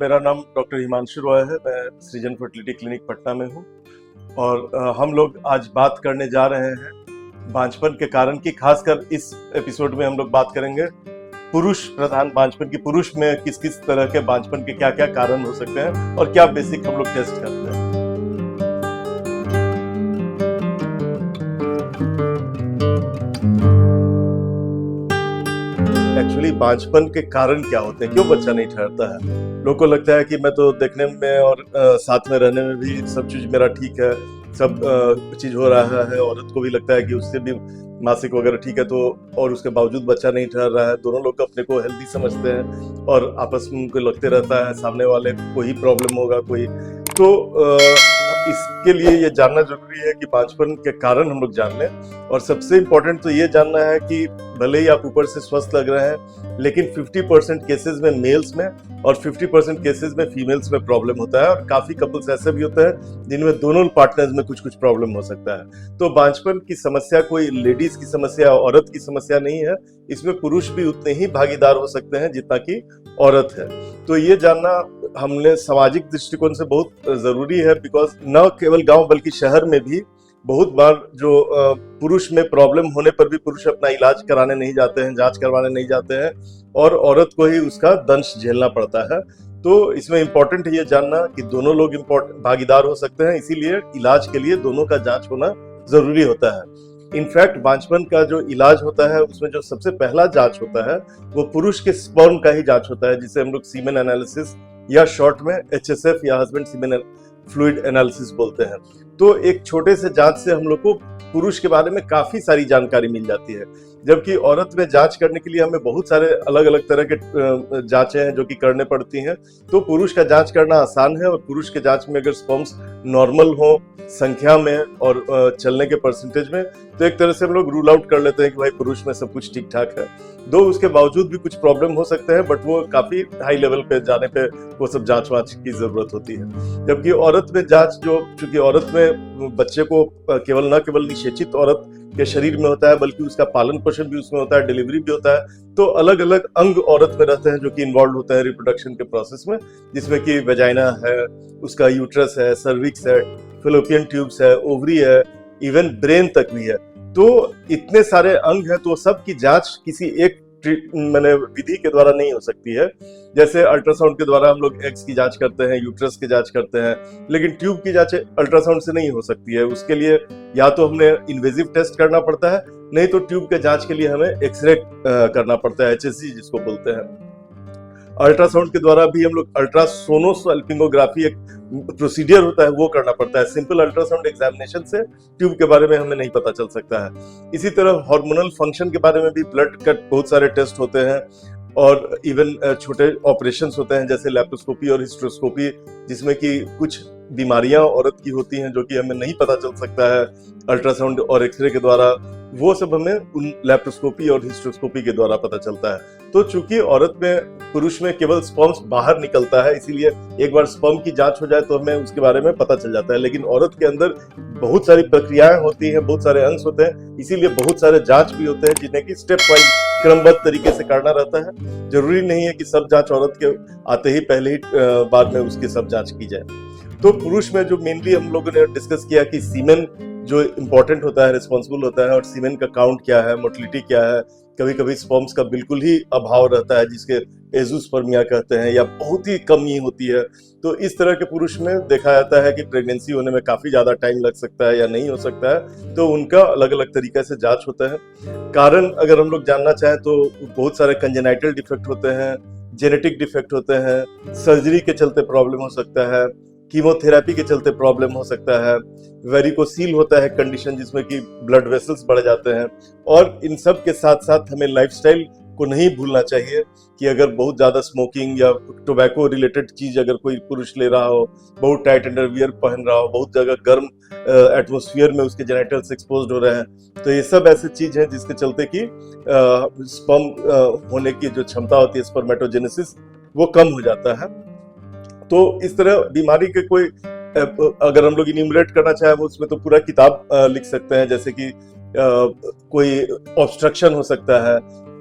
मेरा नाम डॉक्टर हिमांशु रॉय है। मैं सृजन फर्टिलिटी क्लिनिक पटना में हूँ और हम लोग आज बात करने जा रहे हैं बांझपन के कारण की। खासकर इस एपिसोड में हम लोग बात करेंगे पुरुष प्रधान बांझपन की। पुरुष में किस किस तरह के बांझपन के क्या क्या कारण हो सकते हैं और क्या बेसिक हम लोग टेस्ट करते हैं। एक्चुअली बांझपन के कारण क्या होते हैं, क्यों बच्चा नहीं ठहरता है। लोगों को लगता है कि मैं तो देखने में और साथ में रहने में भी सब चीज मेरा ठीक है, सब चीज हो रहा है। औरत को भी लगता है कि उससे भी मासिक वगैरह ठीक है, तो और उसके बावजूद बच्चा नहीं ठहर रहा है। दोनों लोग अपने को हेल्दी समझते हैं और आपस में उनको लगते रहता है सामने वाले को ही प्रॉब्लम होगा कोई। तो इसके लिए ये जानना जरूरी है कि बांझपन के कारण हम लोग जान लें। और सबसे इम्पोर्टेंट तो ये जानना है कि भले ही आप ऊपर से स्वस्थ लग रहे हैं, लेकिन 50% केसेस में मेल्स में और 50% केसेस में फीमेल्स में प्रॉब्लम होता है। और काफी कपल्स ऐसे भी होते हैं जिनमें दोनों पार्टनर्स में कुछ कुछ प्रॉब्लम हो सकता है। तो बांझपन की समस्या कोई लेडीज की समस्या, औरत की समस्या नहीं है। इसमें पुरुष भी उतने ही भागीदार हो सकते हैं जितना कि औरत है। तो ये जानना हमने सामाजिक दृष्टिकोण से बहुत जरूरी है, बिकॉज न केवल गांव बल्कि शहर में भी बहुत बार जो पुरुष में प्रॉब्लम होने पर भी पुरुष अपना इलाज कराने नहीं जाते हैं, जांच करवाने नहीं जाते हैं और औरत को ही उसका दंश झेलना पड़ता है। तो इसमें इम्पोर्टेंट है ये जानना कि दोनों लोग भागीदार हो सकते हैं, इसीलिए इलाज के लिए दोनों का जांच होना जरूरी होता है। इनफैक्ट बांझपन का जो इलाज होता है उसमें जो सबसे पहला जांच होता है वो पुरुष के स्पर्म का ही जांच होता है, जिसे हम लोग सीमेन एनालिसिस या शॉर्ट में HSF या हस्बैंड सीमेन फ्लूइड एनालिसिस बोलते हैं। तो एक छोटे से जांच से हम लोग को पुरुष के बारे में काफी सारी जानकारी मिल जाती है, जबकि औरत में जांच करने के लिए हमें बहुत सारे अलग अलग तरह के जांचें हैं जो कि करने पड़ती हैं। तो पुरुष का जांच करना आसान है और पुरुष के जांच में अगर स्पर्म्स नॉर्मल हो संख्या में और चलने के परसेंटेज में, तो एक तरह से हम लोग रूल आउट कर लेते हैं कि भाई पुरुष में सब कुछ ठीक ठाक है। दो उसके बावजूद भी कुछ प्रॉब्लम हो सकते हैं, बट वो काफी हाई लेवल पे जाने पे वो सब जांच वांच की जरूरत होती है। जबकि औरत में जांच चूंकि औरत में बच्चे को न केवल निषेचित औरत के शरीर में होता है, बल्कि उसका पालन पोषण भी उसमें होता है, डिलीवरी भी होता है। तो अलग अलग अंग औरत में रहते हैं जो कि इन्वॉल्व होते हैं रिप्रोडक्शन के प्रोसेस में, जिसमें कि वेजाइना है, उसका यूट्रस है, सर्विक्स है, फेलोपियन ट्यूब्स है, ओवरी है, इवन ब्रेन तक भी है। तो इतने सारे अंग हैं, तो सब की जांच किसी एक विधि के द्वारा नहीं हो सकती है। जैसे अल्ट्रासाउंड के द्वारा हम लोग एग्स की जांच करते हैं, यूट्रस की जांच करते हैं, लेकिन ट्यूब की जांच अल्ट्रासाउंड से नहीं हो सकती है। उसके लिए या तो हमने इन्वेजिव टेस्ट करना पड़ता है, नहीं तो ट्यूब के जांच के लिए हमें एक्सरे करना पड़ता है, HSG जिसको बोलते हैं। अल्ट्रासाउंड के द्वारा भी हम लोग अल्ट्रासोनोस्वाल्पिंगोग्राफी एक प्रोसीडियर होता है, वो करना पड़ता है। सिंपल अल्ट्रासाउंड एग्जामिनेशन से ट्यूब के बारे में हमें नहीं पता चल सकता है। इसी तरह हार्मोनल फंक्शन के बारे में भी ब्लड का बहुत सारे टेस्ट होते हैं और इवन छोटे ऑपरेशंस होते हैं जैसे लैप्रोस्कोपी और हिस्ट्रोस्कोपी, जिसमें कि कुछ बीमारियां औरत की होती हैं जो कि हमें नहीं पता चल सकता है अल्ट्रासाउंड और एक्सरे के द्वारा। वो सब हमें उन लैप्रोस्कोपी और हिस्ट्रोस्कोपी के द्वारा पता चलता है। तो चूंकि औरत में पुरुष में केवल स्पर्म्स बाहर निकलता है, इसीलिए एक बार स्पर्म की जांच हो जाए तो हमें उसके बारे में पता चल जाता है। लेकिन औरत के अंदर बहुत सारी प्रक्रियाएं होती हैं, बहुत सारे अंश होते हैं, इसीलिए बहुत सारे जांच भी होते हैं जिन्हें कि स्टेप वाइज क्रमबद्ध तरीके से करना रहता है। जरूरी नहीं है कि सब जांच औरत के आते ही पहले ही बाद में उसकी सब जांच की जाए। तो पुरुष में जो मेनली हम लोगों ने डिस्कस किया कि सीमेन जो इम्पोर्टेंट होता है, रिस्पॉन्सिबल होता है, और सीमेन का काउंट क्या है, मोटिलिटी क्या है। कभी कभी स्पर्म्स का बिल्कुल ही अभाव रहता है जिसके एजोस्पर्मिया कहते हैं, या बहुत ही कमी होती है। तो इस तरह के पुरुष में देखा जाता है कि प्रेगनेंसी होने में काफी ज्यादा टाइम लग सकता है या नहीं हो सकता है। तो उनका अलग अलग तरीके से जांच होता है। कारण अगर हम लोग जानना चाहें तो बहुत सारे कंजेनाइटल डिफेक्ट होते हैं, जेनेटिक डिफेक्ट होते हैं, सर्जरी के चलते प्रॉब्लम हो सकता है, कीमोथेरेपी के चलते प्रॉब्लम हो सकता है, वेरिकोसील होता है कंडीशन जिसमें कि ब्लड वेसल्स बढ़ जाते हैं। और इन सब के साथ साथ हमें लाइफस्टाइल को नहीं भूलना चाहिए कि अगर बहुत ज्यादा स्मोकिंग या टोबैको रिलेटेड चीज अगर कोई पुरुष ले रहा हो, बहुत टाइट अंडरवियर पहन रहा हो, बहुत जगह गर्म एटमॉस्फेयर में उसके जेनिटल्स एक्सपोज्ड हो रहे हैं, तो ये सब ऐसी चीज है जिसके चलते कि स्पर्म होने की जो क्षमता होती है, स्पर्मेटोजेनेसिस, वो कम हो जाता है। तो इस तरह बीमारी के कोई अगर हम लोग इन्यूमरेट करना चाहें उसमें तो पूरा किताब लिख सकते हैं। जैसे कि कोई ऑब्स्ट्रक्शन हो सकता है,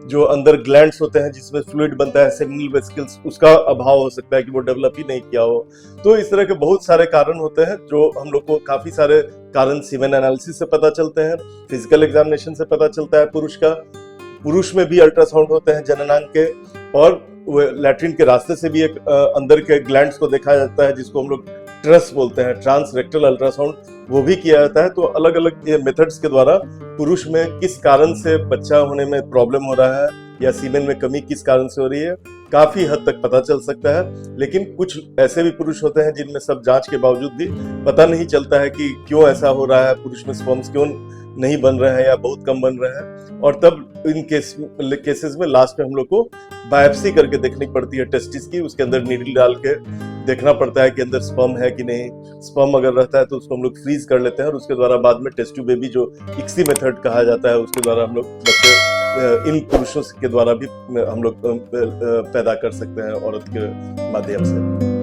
जो अंदर ग्लैंड्स होते हैं जिसमें फ्लूइड बनता है, सेमिनल वेसिकल्स, उसका अभाव हो सकता है कि वो डेवलप ही नहीं किया हो। तो इस तरह के बहुत सारे कारण होते हैं जो हम लोग को काफी सारे कारण सीमेन एनालिसिस से पता चलते हैं, फिजिकल एग्जामिनेशन से पता चलता है पुरुष में भी अल्ट्रासाउंड होते हैं जननांग के, और लैट्रिन के रास्ते से भी एक अंदर के ग्लैंड्स को देखा जाता है जिसको हम लोग ट्रस बोलते हैं, ट्रांस रेक्टल अल्ट्रासाउंड, वो भी किया जाता है। तो अलग अलग ये मेथड्स के द्वारा पुरुष में किस कारण से बच्चा होने में प्रॉब्लम हो रहा है या सीमेन में कमी किस कारण से हो रही है, काफी हद तक पता चल सकता है। लेकिन कुछ ऐसे भी पुरुष होते हैं जिनमें सब जांच के बावजूद भी पता नहीं चलता है कि क्यों ऐसा हो रहा है, पुरुष में स्पर्म्स क्यों नहीं बन रहे हैं या बहुत कम बन रहे हैं। और तब इन केसेस में लास्ट में हम लोग को बायोप्सी करके देखनी पड़ती है टेस्टिस की, उसके अंदर नीडल डाल के देखना पड़ता है कि अंदर स्पर्म है कि नहीं। स्पर्म अगर रहता है तो उसको हम लोग फ्रीज कर लेते हैं और उसके द्वारा बाद में टेस्ट ट्यूब बेबी जो इक्सी मेथड कहा जाता है उसके द्वारा हम लोग बच्चे इन पुरुषों के द्वारा भी हम लोग पैदा कर सकते हैं औरत के माध्यम से।